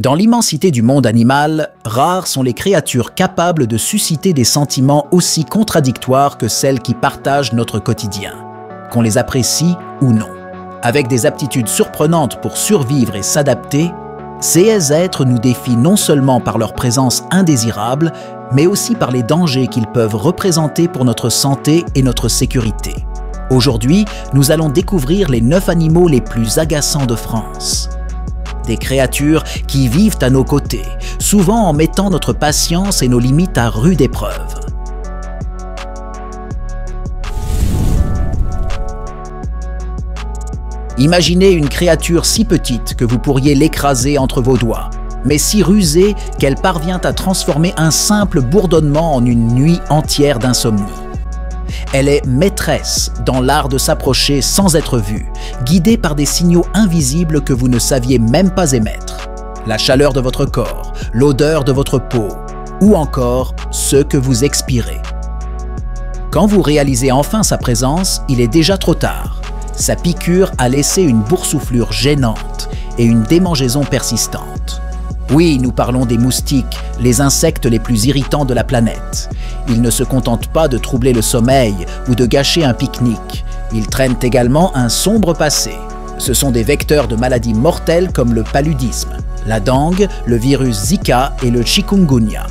Dans l'immensité du monde animal, rares sont les créatures capables de susciter des sentiments aussi contradictoires que celles qui partagent notre quotidien, qu'on les apprécie ou non. Avec des aptitudes surprenantes pour survivre et s'adapter, ces êtres nous défient non seulement par leur présence indésirable, mais aussi par les dangers qu'ils peuvent représenter pour notre santé et notre sécurité. Aujourd'hui, nous allons découvrir les 9 animaux les plus agaçants de France. Des créatures qui vivent à nos côtés, souvent en mettant notre patience et nos limites à rude épreuve. Imaginez une créature si petite que vous pourriez l'écraser entre vos doigts, mais si rusée qu'elle parvient à transformer un simple bourdonnement en une nuit entière d'insomnie. Elle est maîtresse dans l'art de s'approcher sans être vue, guidée par des signaux invisibles que vous ne saviez même pas émettre. La chaleur de votre corps, l'odeur de votre peau, ou encore ce que vous expirez. Quand vous réalisez enfin sa présence, il est déjà trop tard. Sa piqûre a laissé une boursouflure gênante et une démangeaison persistante. Oui, nous parlons des moustiques, les insectes les plus irritants de la planète. Ils ne se contentent pas de troubler le sommeil ou de gâcher un pique-nique. Ils traînent également un sombre passé. Ce sont des vecteurs de maladies mortelles comme le paludisme, la dengue, le virus Zika et le chikungunya.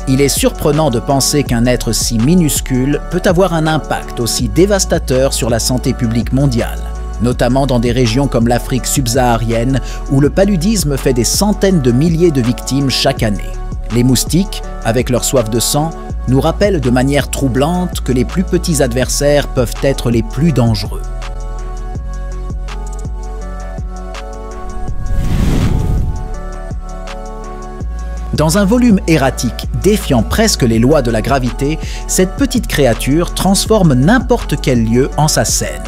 Il est surprenant de penser qu'un être si minuscule peut avoir un impact aussi dévastateur sur la santé publique mondiale, notamment dans des régions comme l'Afrique subsaharienne où le paludisme fait des centaines de milliers de victimes chaque année. Les moustiques, avec leur soif de sang, nous rappellent de manière troublante que les plus petits adversaires peuvent être les plus dangereux. Dans un volume erratique défiant presque les lois de la gravité, cette petite créature transforme n'importe quel lieu en sa scène.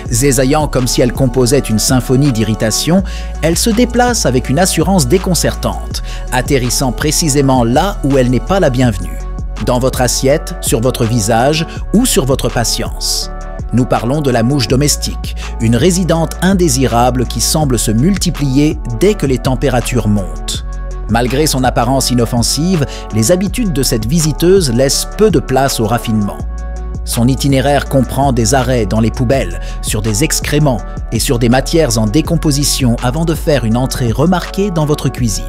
Zézaillant comme si elle composait une symphonie d'irritation, elle se déplace avec une assurance déconcertante, atterrissant précisément là où elle n'est pas la bienvenue, dans votre assiette, sur votre visage ou sur votre patience. Nous parlons de la mouche domestique, une résidente indésirable qui semble se multiplier dès que les températures montent. Malgré son apparence inoffensive, les habitudes de cette visiteuse laissent peu de place au raffinement. Son itinéraire comprend des arrêts dans les poubelles, sur des excréments et sur des matières en décomposition avant de faire une entrée remarquée dans votre cuisine.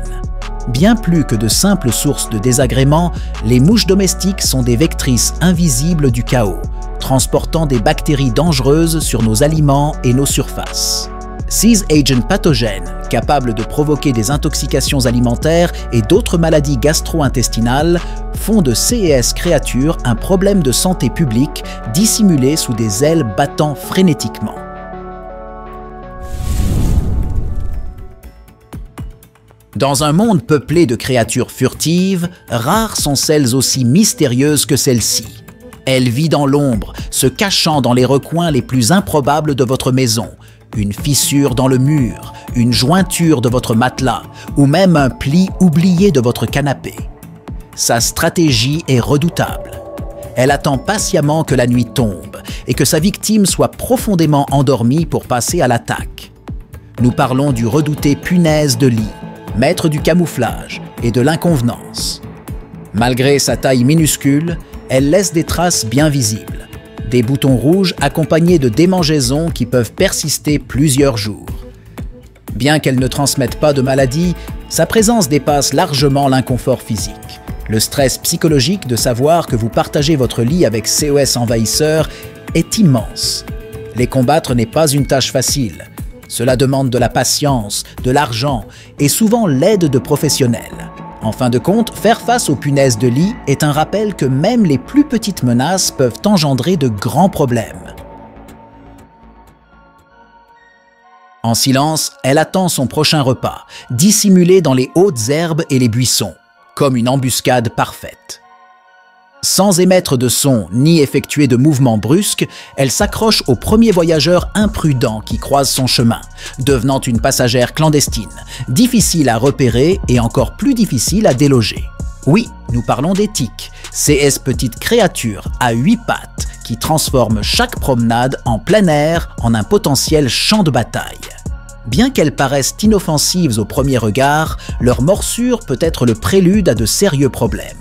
Bien plus que de simples sources de désagréments, les mouches domestiques sont des vectrices invisibles du chaos, transportant des bactéries dangereuses sur nos aliments et nos surfaces. Ces agents pathogènes, capables de provoquer des intoxications alimentaires et d'autres maladies gastro-intestinales, font de ces créatures un problème de santé publique dissimulé sous des ailes battant frénétiquement. Dans un monde peuplé de créatures furtives, rares sont celles aussi mystérieuses que celle-ci. Elle vit dans l'ombre, se cachant dans les recoins les plus improbables de votre maison, une fissure dans le mur, une jointure de votre matelas ou même un pli oublié de votre canapé. Sa stratégie est redoutable. Elle attend patiemment que la nuit tombe et que sa victime soit profondément endormie pour passer à l'attaque. Nous parlons du redouté punaise de lit, maître du camouflage et de l'inconvenance. Malgré sa taille minuscule, elle laisse des traces bien visibles. Des boutons rouges accompagnés de démangeaisons qui peuvent persister plusieurs jours. Bien qu'elle ne transmette pas de maladie, sa présence dépasse largement l'inconfort physique. Le stress psychologique de savoir que vous partagez votre lit avec COS envahisseur est immense. Les combattre n'est pas une tâche facile. Cela demande de la patience, de l'argent et souvent l'aide de professionnels. En fin de compte, faire face aux punaises de lit est un rappel que même les plus petites menaces peuvent engendrer de grands problèmes. En silence, elle attend son prochain repas, dissimulé dans les hautes herbes et les buissons, comme une embuscade parfaite. Sans émettre de son ni effectuer de mouvements brusques, elle s'accroche au premier voyageur imprudent qui croise son chemin, devenant une passagère clandestine, difficile à repérer et encore plus difficile à déloger. Oui, nous parlons des tiques, ces petites créatures à 8 pattes qui transforment chaque promenade en plein air en un potentiel champ de bataille. Bien qu'elles paraissent inoffensives au premier regard, leur morsure peut être le prélude à de sérieux problèmes.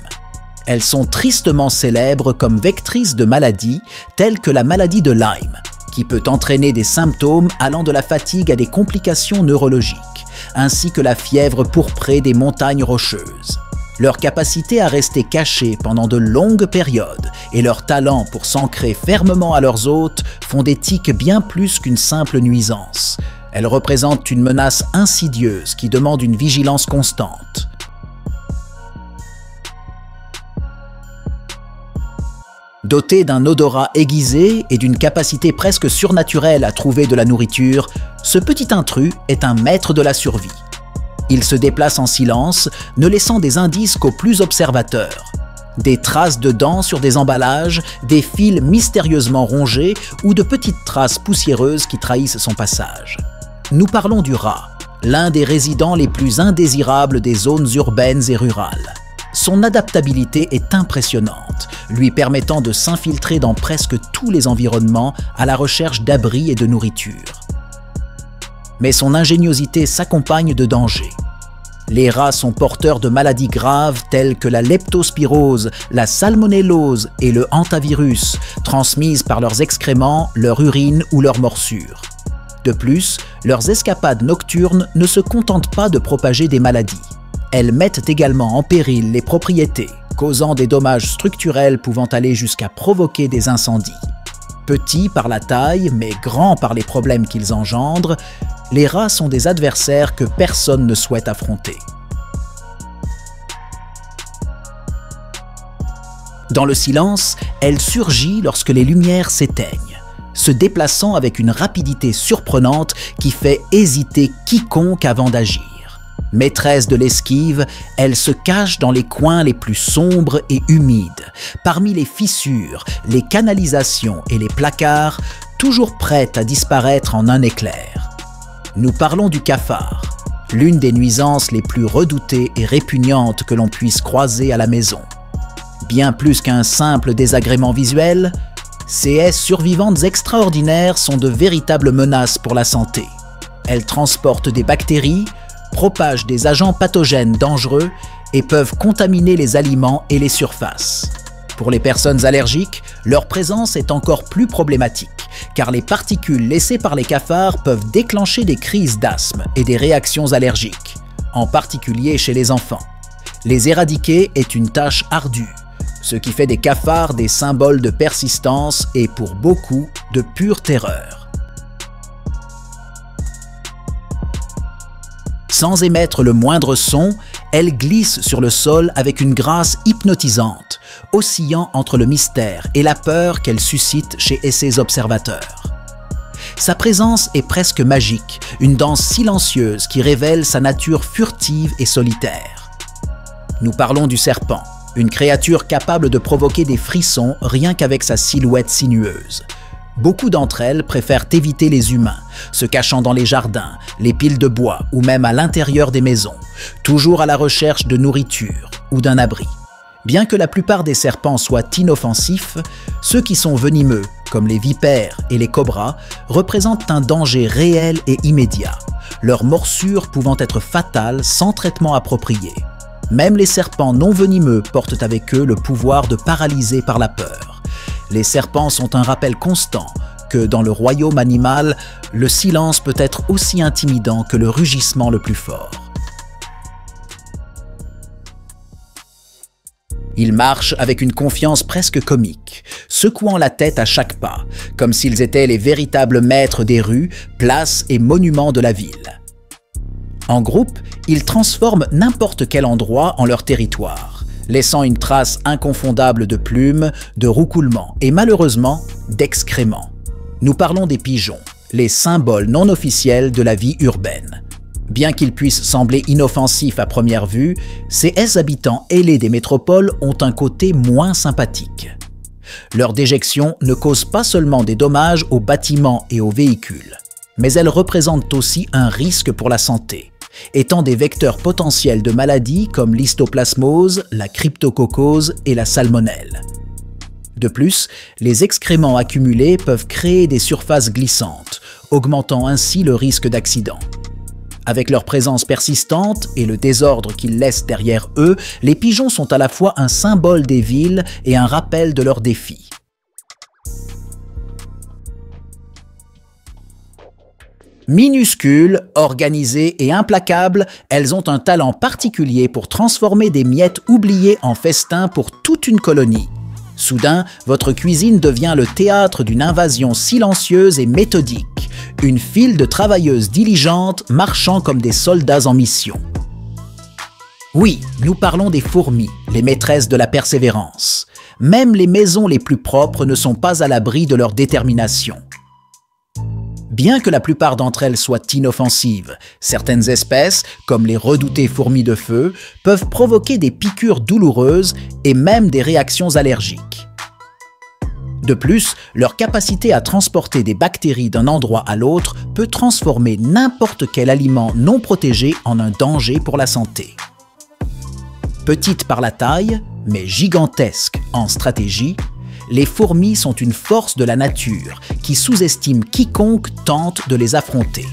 Elles sont tristement célèbres comme vectrices de maladies telles que la maladie de Lyme, qui peut entraîner des symptômes allant de la fatigue à des complications neurologiques, ainsi que la fièvre pourprée des montagnes rocheuses. Leur capacité à rester cachées pendant de longues périodes et leur talent pour s'ancrer fermement à leurs hôtes font des tiques bien plus qu'une simple nuisance. Elles représentent une menace insidieuse qui demande une vigilance constante. Doté d'un odorat aiguisé et d'une capacité presque surnaturelle à trouver de la nourriture, ce petit intrus est un maître de la survie. Il se déplace en silence, ne laissant des indices qu'aux plus observateurs. Des traces de dents sur des emballages, des fils mystérieusement rongés ou de petites traces poussiéreuses qui trahissent son passage. Nous parlons du rat, l'un des résidents les plus indésirables des zones urbaines et rurales. Son adaptabilité est impressionnante, lui permettant de s'infiltrer dans presque tous les environnements à la recherche d'abris et de nourriture. Mais son ingéniosité s'accompagne de dangers. Les rats sont porteurs de maladies graves telles que la leptospirose, la salmonellose et le hantavirus, transmises par leurs excréments, leur urine ou leurs morsures. De plus, leurs escapades nocturnes ne se contentent pas de propager des maladies. Elles mettent également en péril les propriétés, causant des dommages structurels pouvant aller jusqu'à provoquer des incendies. Petits par la taille, mais grands par les problèmes qu'ils engendrent, les rats sont des adversaires que personne ne souhaite affronter. Dans le silence, elle surgit lorsque les lumières s'éteignent, se déplaçant avec une rapidité surprenante qui fait hésiter quiconque avant d'agir. Maîtresse de l'esquive, elle se cache dans les coins les plus sombres et humides, parmi les fissures, les canalisations et les placards, toujours prête à disparaître en un éclair. Nous parlons du cafard, l'une des nuisances les plus redoutées et répugnantes que l'on puisse croiser à la maison. Bien plus qu'un simple désagrément visuel, ces haies survivantes extraordinaires sont de véritables menaces pour la santé. Elles transportent des bactéries, propagent des agents pathogènes dangereux et peuvent contaminer les aliments et les surfaces. Pour les personnes allergiques, leur présence est encore plus problématique, car les particules laissées par les cafards peuvent déclencher des crises d'asthme et des réactions allergiques, en particulier chez les enfants. Les éradiquer est une tâche ardue, ce qui fait des cafards des symboles de persistance et pour beaucoup de pure terreur. Sans émettre le moindre son, elle glisse sur le sol avec une grâce hypnotisante, oscillant entre le mystère et la peur qu'elle suscite chez ses observateurs. Sa présence est presque magique, une danse silencieuse qui révèle sa nature furtive et solitaire. Nous parlons du serpent, une créature capable de provoquer des frissons rien qu'avec sa silhouette sinueuse. Beaucoup d'entre elles préfèrent éviter les humains, se cachant dans les jardins, les piles de bois ou même à l'intérieur des maisons, toujours à la recherche de nourriture ou d'un abri. Bien que la plupart des serpents soient inoffensifs, ceux qui sont venimeux, comme les vipères et les cobras, représentent un danger réel et immédiat, leurs morsures pouvant être fatales sans traitement approprié. Même les serpents non venimeux portent avec eux le pouvoir de paralyser par la peur. Les serpents sont un rappel constant que dans le royaume animal, le silence peut être aussi intimidant que le rugissement le plus fort. Ils marchent avec une confiance presque comique, secouant la tête à chaque pas, comme s'ils étaient les véritables maîtres des rues, places et monuments de la ville. En groupe, ils transforment n'importe quel endroit en leur territoire, laissant une trace inconfondable de plumes, de roucoulements et malheureusement d'excréments. Nous parlons des pigeons, les symboles non officiels de la vie urbaine. Bien qu'ils puissent sembler inoffensifs à première vue, ces habitants ailés des métropoles ont un côté moins sympathique. Leur déjection ne cause pas seulement des dommages aux bâtiments et aux véhicules, mais elles représentent aussi un risque pour la santé, étant des vecteurs potentiels de maladies comme l'histoplasmose, la cryptococcose et la salmonelle. De plus, les excréments accumulés peuvent créer des surfaces glissantes, augmentant ainsi le risque d'accident. Avec leur présence persistante et le désordre qu'ils laissent derrière eux, les pigeons sont à la fois un symbole des villes et un rappel de leurs défis. Minuscules, organisées et implacables, elles ont un talent particulier pour transformer des miettes oubliées en festin pour toute une colonie. Soudain, votre cuisine devient le théâtre d'une invasion silencieuse et méthodique, une file de travailleuses diligentes marchant comme des soldats en mission. Oui, nous parlons des fourmis, les maîtresses de la persévérance. Même les maisons les plus propres ne sont pas à l'abri de leur détermination. Bien que la plupart d'entre elles soient inoffensives, certaines espèces, comme les redoutées fourmis de feu, peuvent provoquer des piqûres douloureuses et même des réactions allergiques. De plus, leur capacité à transporter des bactéries d'un endroit à l'autre peut transformer n'importe quel aliment non protégé en un danger pour la santé. Petites par la taille, mais gigantesques en stratégie, les fourmis sont une force de la nature qui sous-estime quiconque tente de les affronter.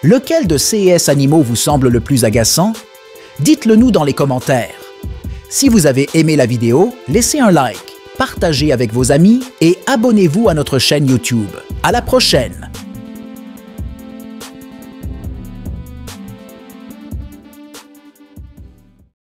Lequel de ces animaux vous semble le plus agaçant? Dites-le nous dans les commentaires. Si vous avez aimé la vidéo, laissez un like, partagez avec vos amis et abonnez-vous à notre chaîne YouTube. À la prochaine!